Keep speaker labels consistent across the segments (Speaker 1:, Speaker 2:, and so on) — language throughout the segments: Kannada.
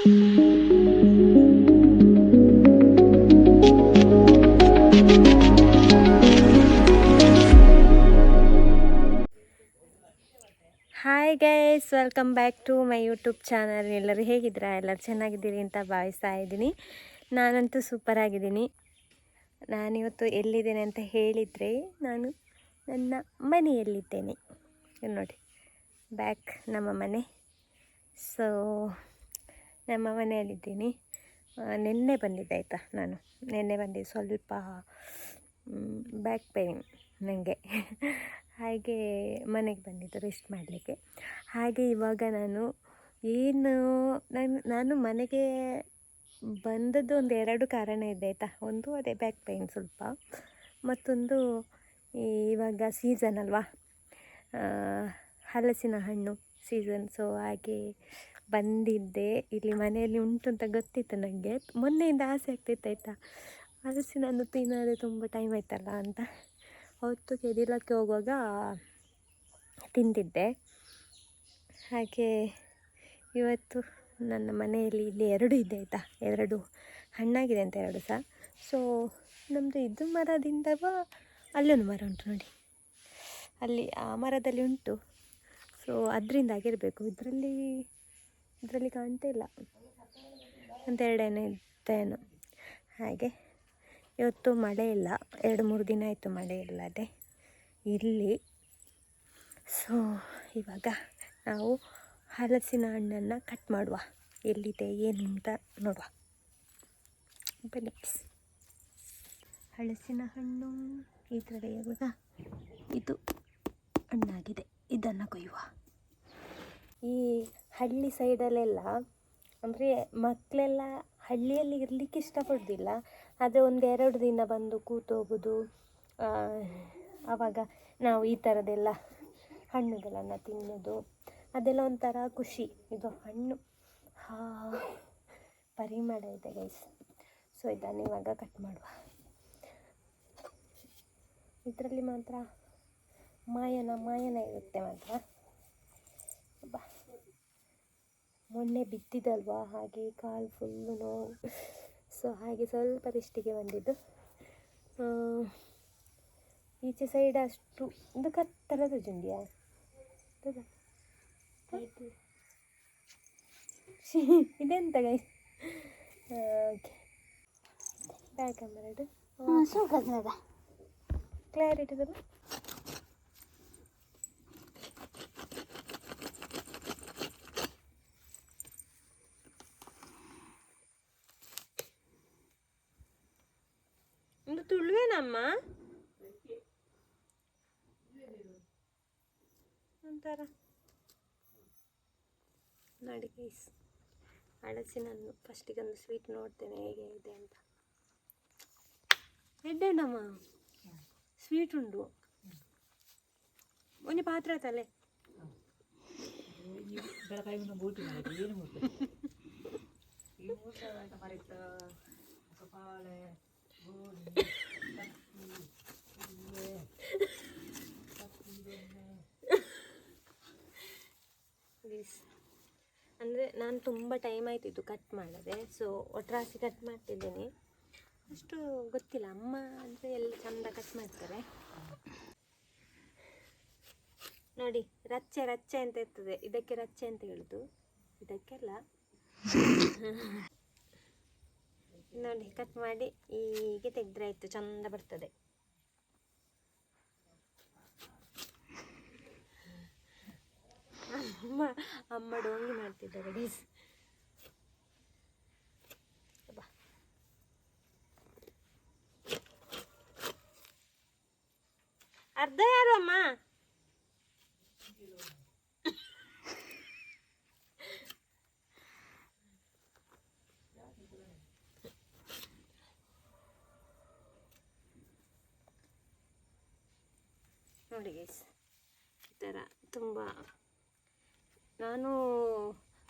Speaker 1: Hi guys, welcome back to my YouTube channel. ಎಲ್ಲರೂ ಹೇಗಿದ್ದೀರಾ? ಎಲ್ಲರೂ ಚೆನ್ನಾಗಿದ್ದೀರಿ ಅಂತ ಭಾವಿಸ್ತಾ ಇದ್ದೀನಿ. ನಾನಂತೂ ಸೂಪರ್ ಆಗಿದ್ದೀನಿ. ನಾನಿವತ್ತು ಎಲ್ಲಿದ್ದೇನೆ ಅಂತ ಹೇಳಿದರೆ, ನಾನು ನನ್ನ ಮನೆಯಲ್ಲಿದ್ದೇನೆ. ನೋಡಿ, ಬ್ಯಾಕ್ ನಮ್ಮ ಮನೆ. ಸೊ ನಮ್ಮ ಮನೆಯಲ್ಲಿದ್ದೀನಿ. ನಿನ್ನೆ ಬಂದಿದ್ದೆ ಆಯಿತಾ. ನಾನು ನಿನ್ನೆ ಬಂದಿದ್ದು, ಸ್ವಲ್ಪ ಬ್ಯಾಕ್ ಪೇಯ್ನ್ ನನಗೆ. ಹಾಗೆ ಮನೆಗೆ ಬಂದಿದ್ದು ರೆಸ್ಟ್ ಮಾಡಲಿಕ್ಕೆ. ಹಾಗೆ ಇವಾಗ ನಾನು ಮನೆಗೆ ಬಂದದ್ದು ಒಂದು 2 ಕಾರಣ ಇದೆ ಆಯಿತಾ. ಒಂದು ಅದೇ ಬ್ಯಾಕ್ ಪೇಯ್ನ್ ಸ್ವಲ್ಪ, ಮತ್ತೊಂದು ಇವಾಗ ಸೀಸನ್ ಅಲ್ವಾ, ಹಲಸಿನ ಹಣ್ಣು ಸೀಸನ್. ಸೊ ಹಾಗೆ ಬಂದಿದ್ದೆ. ಇಲ್ಲಿ ಮನೆಯಲ್ಲಿ ಉಂಟು ಅಂತ ಗೊತ್ತಿತ್ತು ನನಗೆ, ಮೊನ್ನೆಯಿಂದ ಆಸೆ ಆಗ್ತಿತ್ತು ಆಯಿತಾ, ಹಲಸಿನ ಹಣ್ಣು ತಿನ್ನೋದು ತುಂಬ ಟೈಮ್ ಆಯ್ತಲ್ಲ ಅಂತ. ಹೊತ್ತು ಕೆದಿಲಕ್ಕೆ ಹೋಗುವಾಗ ತಿಂದಿದ್ದೆ. ಹಾಗೆ ಇವತ್ತು ನನ್ನ ಮನೆಯಲ್ಲಿ ಇಲ್ಲಿ 2 ಇದೆ ಆಯಿತಾ, 2 ಹಣ್ಣಾಗಿದೆ ಅಂತ 2 ಸಹ. ಸೊ ನಮ್ಮದು ಇದು ಮರದಿಂದವ ಅಲ್ಲೊಂದು ಮರ ಉಂಟು ನೋಡಿ, ಅಲ್ಲಿ ಆ ಮರದಲ್ಲಿ ಉಂಟು. ಸೊ ಅದರಿಂದ ಆಗಿರಬೇಕು, ಇದರಲ್ಲಿ ಕಾಣ್ತಾ ಇಲ್ಲ ಅಂತ 2 ಇದ್ದೇನು. ಹಾಗೆ ಇವತ್ತು ಮಳೆ ಇಲ್ಲ, 2-3 ದಿನ ಆಯಿತು ಮಳೆ ಇಲ್ಲದೆ ಇಲ್ಲಿ. ಸೊ ಇವಾಗ ನಾವು ಹಲಸಿನ ಹಣ್ಣನ್ನು ಕಟ್ ಮಾಡುವ, ಎಲ್ಲಿದೆ ಏನು ಅಂತ ನೋಡುವ ಬನ್ನಿ. ಹಲಸಿನ ಹಣ್ಣು ಇದರಲ್ಲಿ ಇವಾಗ ಇದು ಹಣ್ಣಾಗಿದೆ, ಇದನ್ನು ಕೊಯ್ಯುವ. ಈ ಹಳ್ಳಿ ಸೈಡಲ್ಲೆಲ್ಲ ಅಂದರೆ ಮಕ್ಕಳೆಲ್ಲ ಹಳ್ಳಿಯಲ್ಲಿ ಇರಲಿಕ್ಕೆ ಇಷ್ಟಪಡೋದಿಲ್ಲ, ಆದರೆ 1-2 ದಿನ ಬಂದು ಕೂತೋಗೋದು. ಆವಾಗ ನಾವು ಈ ಥರದ್ದೆಲ್ಲ ಹಣ್ಣುಗಳನ್ನು ತಿನ್ನೋದು, ಅದೆಲ್ಲ ಒಂಥರ ಖುಷಿ. ಇದು ಹಣ್ಣು ಪರಿಮಳ ಇದೆ ಗೈಸ್. ಸೊ ಇದನ್ನು ಇವಾಗ ಕಟ್ ಮಾಡುವ. ಇದರಲ್ಲಿ ಮಾತ್ರ ಮಾಯನ ಇರುತ್ತೆ ಮಾತ್ರ. ಬಾ, ಮೊನ್ನೆ ಬಿದ್ದಿದ್ದಲ್ವಾ, ಹಾಗೆ ಕಾಲು ಫುಲ್ಲು ನೋವು. ಸೊ ಹಾಗೆ ಸ್ವಲ್ಪ ರೆಸ್ಟಿಗೆ ಬಂದಿದ್ದು. ಈಚೆ ಸೈಡ್ ಅಷ್ಟು ಇದು ಕತ್ತರದ ಜುಂಡಿಯ ಇದೆಂತ ಗೈ. ಓಕೆ, ಬ್ಯಾಕ್ ಕ್ಯಾಮರಾ ಕ್ಲಾರಿಟಿ ಇದಲ್ಲ. ಒಂದು ತುಳುವೇನಮ್ಮ ಒಂಥರ ನೋಡಿ ಗೈಸ್. ಹಲಸಿನ ಹಣ್ಣು ಫಸ್ಟಿಗೆ ಒಂದು ಸ್ವೀಟ್ ನೋಡ್ತೇನೆ ಹೇಗೆ ಇದೆ ಅಂತ. ಎಡ್ಡೆಣ್ಣಮ್ಮ ಸ್ವೀಟ್ ಉಂಟು ಒಂದು ಪಾತ್ರ ತಲೆ ಅಂದರೆ ನಾನು ತುಂಬ ಟೈಮ್ ಆಯ್ತಿದ್ದು ಕಟ್ ಮಾಡದೆ. ಸೊ ಒಟ್ರಾಸಿ ಕಟ್ ಮಾಡ್ತಿದ್ದೀನಿ, ಅಷ್ಟು ಗೊತ್ತಿಲ್ಲ. ಅಮ್ಮ ಅಂದರೆ ಎಲ್ಲ ಚಂದ ಕಟ್ ಮಾಡ್ತಾರೆ ನೋಡಿ. ರಚ್ಚೆ ಅಂತ ಇರ್ತದೆ, ಇದಕ್ಕೆ ರಚ್ಚೆ ಅಂತ ಹೇಳುದು, ಇದಕ್ಕೆಲ್ಲ ನೋಡಿ ಕಟ್ ಮಾಡಿ ಹೀಗೆ ತೆಗೆದ್ರೆ ಆಯಿತು, ಚಂದ ಬರ್ತದೆ. ಅಮ್ಮ ಡೋಂಗಿ ಮಾಡ್ತಿದ್ದಾರೆ ಗೈಸ್. ಅರ್ಧ ಯಾರು ಅಮ್ಮ? ನೋಡಿ ಗೈಸ್, ಈ ಥರ ತುಂಬ. ನಾನು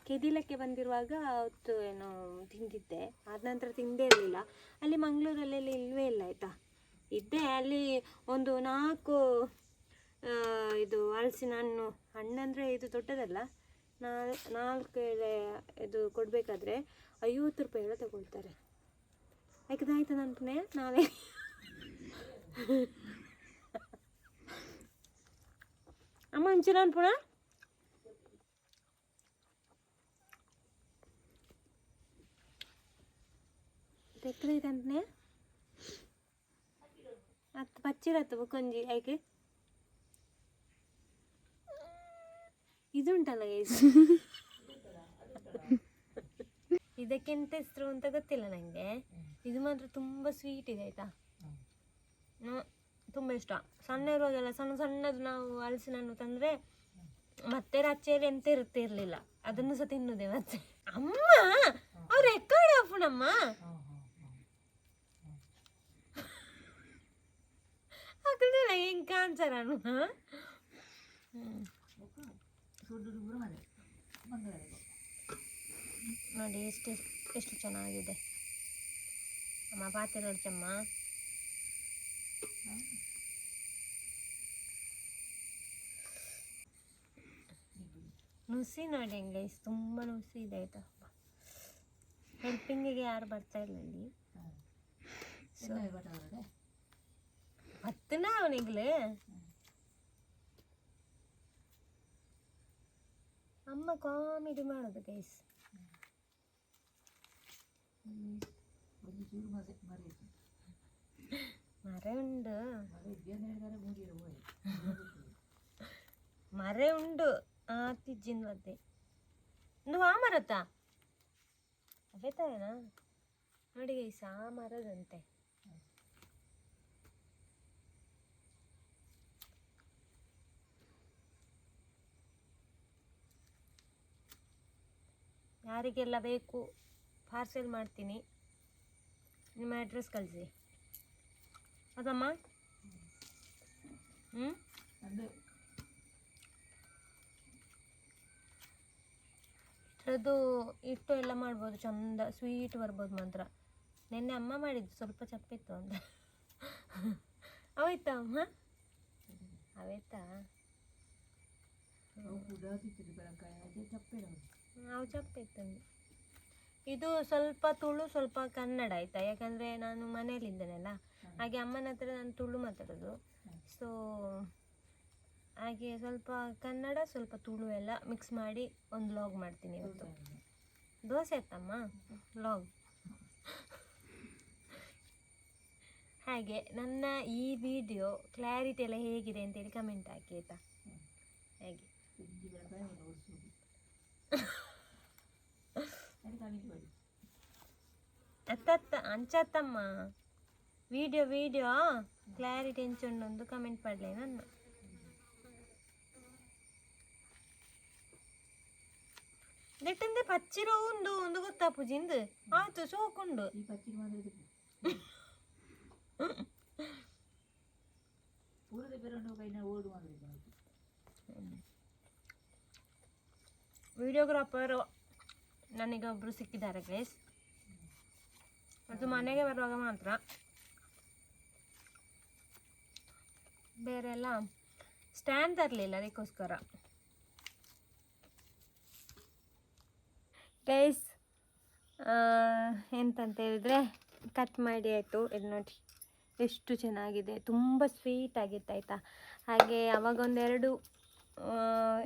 Speaker 1: ಕೆದಿಲಕ್ಕೆ ಬಂದಿರುವಾಗ ಅವತ್ತು ಏನೋ ತಿಂದಿದ್ದೆ, ಆದ ನಂತರ ತಿಂದೇ ಇರಲಿಲ್ಲ. ಅಲ್ಲಿ ಮಂಗಳೂರಲ್ಲೆಲ್ಲ ಇಲ್ಲವೇ ಇಲ್ಲ ಆಯಿತಾ. ಇದ್ದೆ ಅಲ್ಲಿ ಒಂದು 4 ಇದು ಹಲಸಿನ ಹಣ್ಣಂದರೆ ಇದು ದೊಡ್ಡದಲ್ಲ, 4 ಎಲೆ ಇದು ಕೊಡಬೇಕಾದ್ರೆ 50 ರೂಪಾಯಿ ಎಲ್ಲ ತಗೊಳ್ತಾರೆ. ಯಾಕಂದ್ರೆ ಆಯ್ತು ನನಪನೇ ನಾಳೆ ಅಮ್ಮ ಹಂಚಿನ ಅನ್ಪುಣ ತೆಕ್ಕದೈತಂತನೇ ಹತ್ತು ಪಚ್ಚಿರತ್ತು ಕೊಂಜಿ ಆಯ್ಕೆ ಇದುಂಟಲ್ಲ ಗೈಸ್ ಇದಕ್ಕೆಂತ ಹೆಸರು ಅಂತ ಗೊತ್ತಿಲ್ಲ ನನಗೆ. ಇದು ಮಾತ್ರ ತುಂಬ ಸ್ವೀಟ್ ಇದೆ ಆಯಿತಾ, ತುಂಬ ಇಷ್ಟ. ಸಣ್ಣ ಇರುವಾಗೆಲ್ಲ ಸಣ್ಣ ಸಣ್ಣದು ನಾವು ಹಲಸಿನಣ್ಣು ತಂದರೆ ಮತ್ತೆ ರಚ್ಚೆಯಲ್ಲಿ ಎಂತ ಇರ್ತಿರ್ಲಿಲ್ಲ, ಅದನ್ನು ಸಹ ತಿನ್ನುದೆ. ಮತ್ತೆ ಅಮ್ಮ ಅವ್ರು ಎಕ್ಕಡೆ ಅಪ್ಪನಮ್ಮ ಹಾಕಿದ್ರೆ ಹೆಂಗೆ ಕಾಣ್ಸಾರ ನೋಡಿ ಎಷ್ಟು ಚೆನ್ನಾಗಿದೆ ಅಮ್ಮ. ಪಾತೆ ನೋಡ್ಚಮ್ಮ, ನುಸಿ ನೋಡಿ ಹೆಂಗೆ ತುಂಬ ನುಸಿ ಇದೆ ಆಯ್ತಾ. ಹೆಲ್ಪಿಂಗಿಗೆ ಯಾರು ಬರ್ತಾ ಇಲ್ಲ ಇಲ್ಲಿ. ಹತ್ತನ ಅವನಿಗ್ಲೆ ಅಮ್ಮ ಕಾಮಿಡಿ ಮಾಡೋದು ಗೈಸ್. ಮರೆ ಉಂಡು ಮರೆ ಉಂಡು ತಿಜ್ಜಿನ ಮದ್ದೆ ನೀವು ಆ ಮರತ್ತ ಅವೇತಾಯನಾ ನೋಡಿ ಗೈಸ್, ಆ ಮರದಂತೆ. ಯಾರಿಗೆಲ್ಲ ಬೇಕು ಪಾರ್ಸೆಲ್ ಮಾಡ್ತೀನಿ, ನಿಮ್ಮ ಅಡ್ರೆಸ್ ಕಳಿಸಿ ಅದಮ್ಮ. ಅದು ಇಟ್ಟು ಎಲ್ಲ ಮಾಡ್ಬೋದು, ಚಂದ ಸ್ವೀಟ್ ಬರ್ಬೋದು ಮಾತ್ರ. ನಿನ್ನೆ ಅಮ್ಮ ಮಾಡಿದ್ದು ಸ್ವಲ್ಪ ಚಪ್ಪಿತ್ತು ಅಂತ. ಅವಾಯ್ತಾ ಅಮ್ಮ, ಅವಾಯ್ತಾ ನಾವು ಚಪ್ಪಿತ್ತು. ಇದು ಸ್ವಲ್ಪ ತುಳು ಸ್ವಲ್ಪ ಕನ್ನಡ ಆಯಿತಾ, ಯಾಕಂದರೆ ನಾನು ಮನೆಯಲ್ಲಿದ್ದೇನಲ್ಲ, ಹಾಗೆ ಅಮ್ಮನ ಹತ್ರ ನಾನು ತುಳು ಮಾತಾಡೋದು. ಸೊ ಹಾಗೆ ಸ್ವಲ್ಪ ಕನ್ನಡ ಸ್ವಲ್ಪ ತುಳು ಎಲ್ಲ ಮಿಕ್ಸ್ ಮಾಡಿ ಒಂದು ಲಾಗ್ ಮಾಡ್ತೀನಿ ಇವತ್ತು. ದೋಸೆ ಆಯ್ತಮ್ಮ ಲಾಗ್. ಹಾಗೆ ನನ್ನ ಈ ವಿಡಿಯೋ ಕ್ಲಾರಿಟಿ ಎಲ್ಲ ಹೇಗಿದೆ ಅಂತೇಳಿ ಕಮೆಂಟ್ ಹಾಕಿ ಆಯಿತಾ. ಹಾಗೆ ಅತ್ತ ಅಂಚತ್ತಮ್ಮ ವಿಡಿಯೋ ಕ್ಲಾರಿಟಿ ಎಂಚೊಂದೊಂದು ಕಮೆಂಟ್ ಪಡಲೇ ನನ್ನ. ನೆಟ್ಟಂದೆ ಪಚ್ಚಿರೋ ಒಂದು ಗೊತ್ತಾ ಪೂಜಿಂದು ಆಯ್ತು ಸೋಕೊಂಡು ವಿಡಿಯೋಗ್ರಾಫರ್ ನನಗೆ ಒಬ್ಬರು ಸಿಕ್ಕಿದ್ದಾರೆ ಗೈಸ್. ಅದು ಮನೆಗೆ ಬರುವಾಗ ಮಾತ್ರ, ಬೇರೆ ಎಲ್ಲ ಸ್ಟ್ಯಾಂಡ್ ತರಲಿಲ್ಲ ಅದಕ್ಕೋಸ್ಕರ. ಗೈಸ್ ಎಂತಂತ ಹೇಳಿದರೆ ಕಟ್ ಮಾಡಿ ಆಯಿತು. ಇದು ನೋಡಿ ಎಷ್ಟು ಚೆನ್ನಾಗಿದೆ, ತುಂಬ ಸ್ವೀಟ್ ಆಗಿತ್ತು ಆಯಿತಾ. ಹಾಗೆ ಅವಾಗ ಒಂದೆರಡು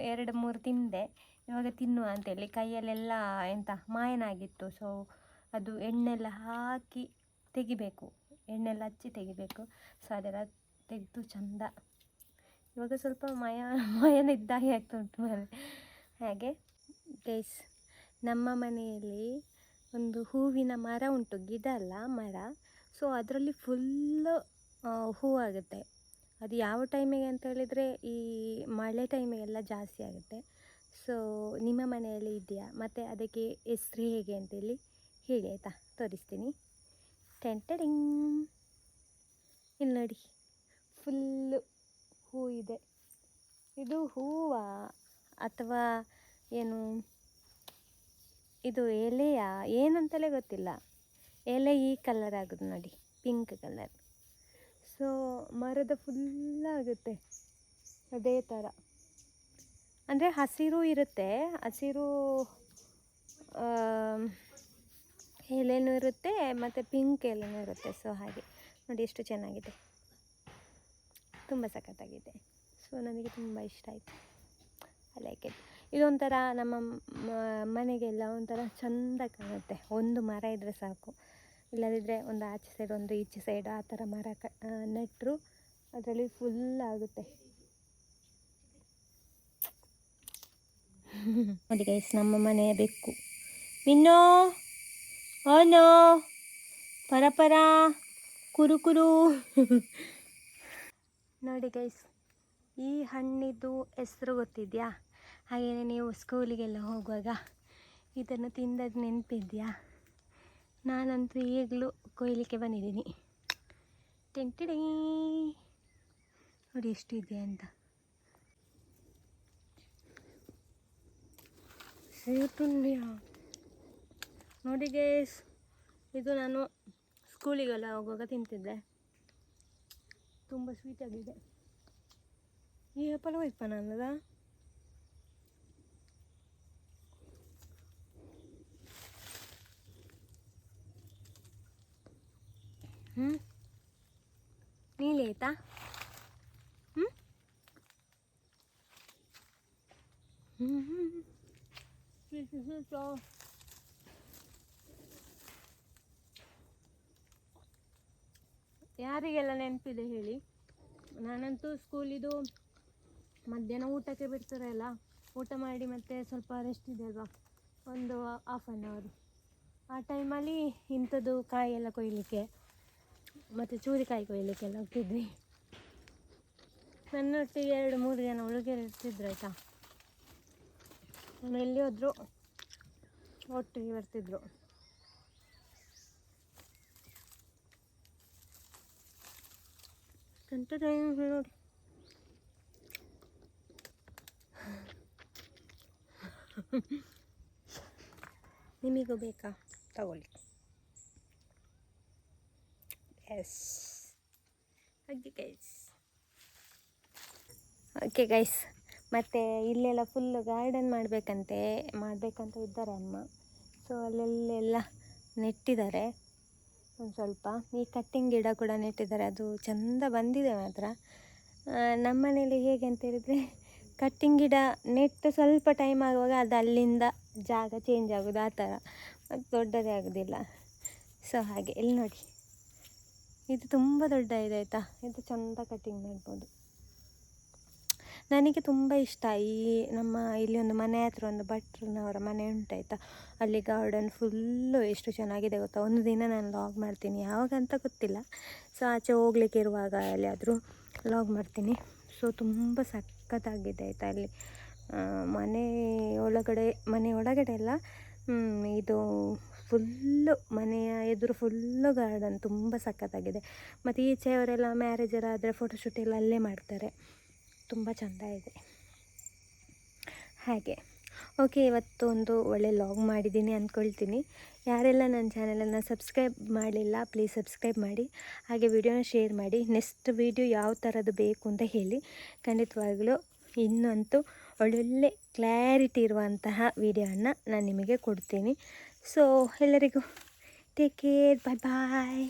Speaker 1: 2-3 ತಿಂದೆ. ಇವಾಗ ತಿನ್ನುವ ಅಂತೇಳಿ ಕೈಯಲ್ಲೆಲ್ಲ ಎಂತ ಮಾಯನಾಗಿತ್ತು. ಸೊ ಅದು ಎಣ್ಣೆಲ್ಲ ಹಾಕಿ ತೆಗಿಬೇಕು, ಎಣ್ಣೆಲ್ಲ ಹಚ್ಚಿ ತೆಗಿಬೇಕು. ಸೊ ಅದೆಲ್ಲ ತೆಗೆದು ಚಂದ ಇವಾಗ ಸ್ವಲ್ಪ ಮಯನಿದ್ದಾಗೆ ಆಗ್ತಾ ಉಂಟು ಮನೆ. ಹಾಗೆ ಗೈಸ್, ನಮ್ಮ ಮನೆಯಲ್ಲಿ ಒಂದು ಹೂವಿನ ಮರ ಉಂಟು, ಗಿಡ ಅಲ್ಲ ಮರ. ಸೊ ಅದರಲ್ಲಿ ಫುಲ್ಲು ಹೂವಾಗುತ್ತೆ. ಅದು ಯಾವ ಟೈಮಿಗೆ ಅಂತ ಹೇಳಿದರೆ ಈ ಮಳೆ ಟೈಮಿಗೆಲ್ಲ ಜಾಸ್ತಿ ಆಗುತ್ತೆ. ಸೊ ನಿಮ್ಮ ಮನೆಯಲ್ಲಿ ಇದೆಯಾ, ಮತ್ತು ಅದಕ್ಕೆ ಹೆಸ್ರು ಹೇಗೆ ಅಂತೇಳಿ ಹೇಳಿ ಆಯಿತಾ, ತೋರಿಸ್ತೀನಿ. ಟೆಂಟಡಿಂಗ್ ಇಲ್ಲಿ ನೋಡಿ ಫುಲ್ಲು ಹೂ ಇದೆ. ಇದು ಹೂವಾ ಅಥವಾ ಏನು ಇದು ಎಲೆಯಾ ಏನಂತಲೇ ಗೊತ್ತಿಲ್ಲ. ಎಲೆ ಈ ಕಲರ್ ಆಗೋದು ನೋಡಿ, ಪಿಂಕ್ ಕಲರ್. ಸೊ ಮರದ ಫುಲ್ಲಾಗುತ್ತೆ ಅದೇ ಥರ. ಅಂದರೆ ಹಸಿರು ಇರುತ್ತೆ, ಹಸಿರು ಎಲೆನೂ ಇರುತ್ತೆ ಮತ್ತು ಪಿಂಕ್ ಎಲೆನೂ ಇರುತ್ತೆ. ಸೊ ಹಾಗೆ ನೋಡಿ ಎಷ್ಟು ಚೆನ್ನಾಗಿದೆ, ತುಂಬ ಸಖತ್ತಾಗಿದೆ. ಸೊ ನನಗೆ ತುಂಬ ಇಷ್ಟ ಆಯಿತು. I like it. ಇದೊಂಥರ ನಮ್ಮ ಮನೆಗೆಲ್ಲ ಒಂಥರ ಚೆಂದ ಕಾಣುತ್ತೆ. ಒಂದು ಮರ ಇದ್ದರೆ ಸಾಕು, ಇಲ್ಲದಿದ್ದರೆ ಒಂದು ಆಚೆ ಸೈಡ್ ಒಂದು ಈಚೆ ಸೈಡ್ ಆ ಥರ ಮರ ನೆಟ್ಟರು ಅದರಲ್ಲಿ ಫುಲ್ ಆಗುತ್ತೆ. ನೋಡಿ ಗೈಸ್, ನಮ್ಮ ಮನೆಯ ಬೆಕ್ಕು ಮಿನ್ನೋ ಓನೋ ಪರ ಕುರು ಕುರು. ನೋಡಿ ಗೈಸ್, ಈ ಹಣ್ಣಿದ್ದು ಹೆಸರು ಗೊತ್ತಿದೆಯಾ? ಹಾಗೆಯೇ ನೀವು ಸ್ಕೂಲಿಗೆಲ್ಲ ಹೋಗುವಾಗ ಇದನ್ನು ತಿಂದದ್ದು ನೆನಪಿದೆಯಾ? ನಾನಂತೂ ಈಗಲೂ ಕೊಯ್ಲಿಕ್ಕೆ ಬಂದಿದ್ದೀನಿ. ಟೆಂಟಿಡೀ ನೋಡಿ ಎಷ್ಟಿದೆ ಅಂತ. ಸೇತುಂಡಿಯ ನೋಡಿ ಗೈಸ್, ಇದು ನಾನು ಸ್ಕೂಲಿಗೆಲ್ಲ ಹೋಗುವಾಗ ತಿಂತಿದ್ದೆ, ತುಂಬ ಸ್ವೀಟಾಗಿದೆ. ಈ ಆ್ಯಪಲ್ ವೈಪನ ಅನ್ನದ ನೀಲಿ ಆಯ್ತಾ? ಯಾರಿಗೆಲ್ಲ ನೆನಪಿದೆ ಹೇಳಿ? ನಾನಂತೂ ಸ್ಕೂಲಿದು ಮಧ್ಯಾಹ್ನ ಊಟಕ್ಕೆ ಬಿಡ್ತಾರಲ್ಲ, ಊಟ ಮಾಡಿ ಮತ್ತೆ ಸ್ವಲ್ಪ ರೆಸ್ಟ್ ಇದೆ ಅಲ್ವಾ, ಒಂದು 1/2 hour, ಆ ಟೈಮಲ್ಲಿ ಇಂಥದ್ದು ಕಾಯಿ ಎಲ್ಲ ಕೊಯ್ಯಲಿಕ್ಕೆ ಮತ್ತು ಚೂರಿಕಾಯಿ ಕೊಯ್ಯಲಿಕ್ಕೆಲ್ಲ ಹೋಗ್ತಿದ್ವಿ. ನನ್ನೊಟ್ಟಿಗೆ 2-3 ಜನ ಹುಡುಗಿಯರು ಇರ್ತಿದ್ರು ಆಯಿತಾ. ನಾನು ಎಲ್ಲಿ ಹೋದ್ರು ಒಟ್ಟಿಗೆ ಬರ್ತಿದ್ರು. ನೋಡಿ ನಿಮಗೂ ಬೇಕಾ? ತಗೊಳ್ಳಿ. ಎಸ್, ಹಾಗೆ ಗೈಸ್. ಓಕೆ ಗೈಸ್, ಮತ್ತು ಇಲ್ಲೆಲ್ಲ ಫುಲ್ಲು ಗಾರ್ಡನ್ ಮಾಡಬೇಕಂತ ಇದ್ದಾರೆ ಅಮ್ಮ. ಸೊ ಅಲ್ಲೆಲ್ಲ ನೆಟ್ಟಿದ್ದಾರೆ ಒಂದು ಸ್ವಲ್ಪ. ಈ ಕಟ್ಟಿಂಗ್ ಗಿಡ ಕೂಡ ನೆಟ್ಟಿದ್ದಾರೆ, ಅದು ಚೆಂದ ಬಂದಿದೆ ಮಾತ್ರ. ನಮ್ಮ ಮನೇಲಿ ಹೇಗೆ ಅಂತ ಹೇಳಿದರೆ, ಕಟ್ಟಿಂಗ್ ಗಿಡ ನೆಟ್ಟು ಸ್ವಲ್ಪ ಟೈಮ್ ಆಗುವಾಗ ಅದು ಅಲ್ಲಿಂದ ಜಾಗ ಚೇಂಜ್ ಆಗೋದು, ಆ ಥರ, ಅದು ದೊಡ್ಡದೇ ಆಗೋದಿಲ್ಲ. ಸೊ ಹಾಗೆ ಇಲ್ಲಿ ನೋಡಿ, ಇದು ತುಂಬ ದೊಡ್ಡ ಇದೆ ಆಯಿತಾ. ಇದು ಚೆಂದ ಕಟ್ಟಿಂಗ್ ಮಾಡ್ಬೋದು. ನನಗೆ ತುಂಬ ಇಷ್ಟ. ನಮ್ಮ ಇಲ್ಲಿ ಒಂದು ಮನೆ ಹತ್ರ ಒಂದು ಭಟ್ರನವರ ಮನೆ ಉಂಟಾಯ್ತಾ, ಅಲ್ಲಿ ಗಾರ್ಡನ್ ಫುಲ್ಲು ಎಷ್ಟು ಚೆನ್ನಾಗಿದೆ ಗೊತ್ತಾ. ಒಂದು ದಿನ ನಾನು ಲಾಗ್ ಮಾಡ್ತೀನಿ, ಯಾವಾಗಂತ ಗೊತ್ತಿಲ್ಲ. ಸೊ ಆಚೆ ಹೋಗ್ಲಿಕ್ಕೆ ಇರುವಾಗ ಎಲ್ಲಿಯಾದರೂ ಲಾಗ್ ಮಾಡ್ತೀನಿ. ಸೊ ತುಂಬ ಸಖತ್ತಾಗಿದೆ ಆಯಿತಾ. ಅಲ್ಲಿ ಮನೆ ಒಳಗಡೆ ಎಲ್ಲ ಇದು ಫುಲ್ಲು ಮನೆಯ ಎದುರು ಫುಲ್ಲು ಗಾರ್ಡನ್, ತುಂಬ ಸಖತ್ತಾಗಿದೆ. ಮತ್ತು ಈಚೆಯವರೆಲ್ಲ ಮ್ಯಾರೇಜರ್ ಆದರೆ ಫೋಟೋಶೂಟ್ ಎಲ್ಲ ಅಲ್ಲೇ ಮಾಡ್ತಾರೆ, ತುಂಬ ಚೆಂದ ಇದೆ ಹಾಗೆ. ಓಕೆ, ಇವತ್ತು ಒಂದು ಒಳ್ಳೆ ಲಾಗ್ ಮಾಡಿದ್ದೀನಿ ಅಂದ್ಕೊಳ್ತೀನಿ. ಯಾರೆಲ್ಲ ನನ್ನ ಚಾನಲನ್ನು ಸಬ್ಸ್ಕ್ರೈಬ್ ಮಾಡಲಿಲ್ಲ ಪ್ಲೀಸ್ ಸಬ್ಸ್ಕ್ರೈಬ್ ಮಾಡಿ, ಹಾಗೆ ವಿಡಿಯೋನ ಶೇರ್ ಮಾಡಿ. ನೆಕ್ಸ್ಟ್ ವಿಡಿಯೋ ಯಾವ ಥರದ್ದು ಬೇಕು ಅಂತ ಹೇಳಿ, ಖಂಡಿತವಾಗಲೂ ಇನ್ನಂತೂ ಒಳ್ಳೊಳ್ಳೆ ಕ್ಲಾರಿಟಿ ಇರುವಂತಹ ವಿಡಿಯೋವನ್ನು ನಾನು ನಿಮಗೆ ಕೊಡ್ತೀನಿ. ಸೊ ಎಲ್ಲರಿಗೂ ಟೇಕ್ ಕೇರ್, ಬಾಯ್ ಬಾಯ್.